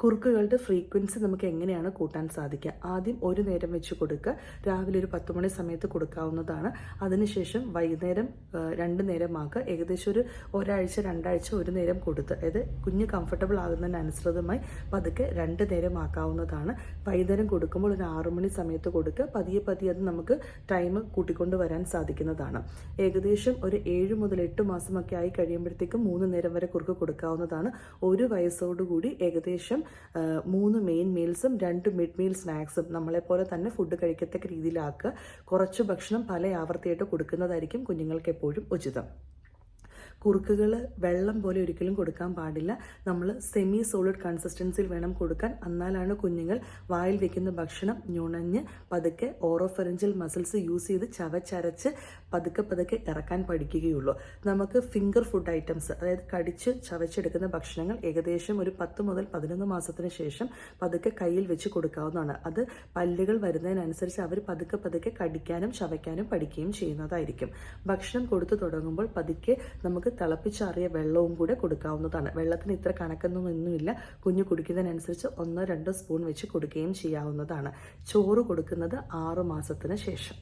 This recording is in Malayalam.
കുറുക്കുകളുടെ ഫ്രീക്വൻസി നമുക്ക് എങ്ങനെയാണ് കൂട്ടാൻ സാധിക്കുക? ആദ്യം ഒരു നേരം വെച്ച് കൊടുക്കുക. രാവിലെ ഒരു 10 മണി സമയത്ത് കൊടുക്കാവുന്നതാണ്. അതിനുശേഷം വൈകുന്നേരം 2 നേരമാക്കുക. ഏകദേശം ഒരാഴ്ച 2 ആഴ്ച ഒരു നേരം കൊടുത്ത്, അതായത് കുഞ്ഞ് കംഫർട്ടബിൾ ആകുന്നതിനനുസൃതമായി പതുക്കെ 2 നേരം ആക്കാവുന്നതാണ്. വൈകുന്നേരം കൊടുക്കുമ്പോൾ ഒരു 6 മണി സമയത്ത് കൊടുക്കുക. പതിയെ പതിയെ അത് നമുക്ക് ടൈം കൂട്ടിക്കൊണ്ട് വരാൻ സാധിക്കുന്നതാണ്. ഏകദേശം ഒരു 7 മുതൽ 8 മാസമൊക്കെ ആയി കഴിയുമ്പോഴത്തേക്കും 3 നേരം വരെ കുറുക്ക് കൊടുക്കാവുന്നതാണ്. 1 വയസ്സോടുകൂടി ഏകദേശം 3 മെയിൻ മീൽസും 2 മിഡ് മീൽ സ്നാക്സും നമ്മളെപ്പോലെ തന്നെ ഫുഡ് കഴിക്കത്തക്ക രീതിയിലാക്കുക. കുറച്ച് ഭക്ഷണം പല ആവർത്തിയായിട്ട് കൊടുക്കുന്നതായിരിക്കും കുഞ്ഞുങ്ങൾക്ക് എപ്പോഴും ഉചിതം. കുറുക്കുകൾ വെള്ളം പോലെ ഒരിക്കലും കൊടുക്കാൻ പാടില്ല. നമ്മൾ സെമി സോളിഡ് കൺസിസ്റ്റൻസിയിൽ വേണം കൊടുക്കാൻ. എന്നാലാണ് കുഞ്ഞുങ്ങൾ വായിൽ വെക്കുന്ന ഭക്ഷണം ഞുണഞ്ഞ് പതുക്കെ ഓറോഫെറിഞ്ചൽ മസിൽസ് യൂസ് ചെയ്ത് ചവച്ചരച്ച് പതുക്കെ പതുക്കെ ഇറക്കാൻ പഠിക്കുകയുള്ളൂ. നമുക്ക് ഫിംഗർ ഫുഡ് ഐറ്റംസ്, അതായത് കടിച്ച് ചവച്ചെടുക്കുന്ന ഭക്ഷണങ്ങൾ ഏകദേശം ഒരു 10 മുതൽ 11 മാസത്തിന് ശേഷം പതുക്കെ കയ്യിൽ വെച്ച് കൊടുക്കാവുന്നതാണ്. അത് പല്ലുകൾ വരുന്നതിനനുസരിച്ച് അവർ പതുക്കെ പതുക്കെ കടിക്കാനും ചവയ്ക്കാനും പഠിക്കുകയും ചെയ്യുന്നതായിരിക്കും. ഭക്ഷണം കൊടുത്തു തുടങ്ങുമ്പോൾ പതുക്കെ നമുക്ക് തിളപ്പിച്ചാറിയ വെള്ളവും കൂടെ കൊടുക്കാവുന്നതാണ്. വെള്ളത്തിന് ഇത്ര കണക്കൊന്നുമില്ല. കുഞ്ഞു കുടിക്കുന്നതിനനുസരിച്ച് 1-2 സ്പൂൺ വെച്ച് കൊടുക്കുകയും ചെയ്യാവുന്നതാണ്. ചോറ് കൊടുക്കുന്നത് 6 മാസത്തിന് ശേഷം.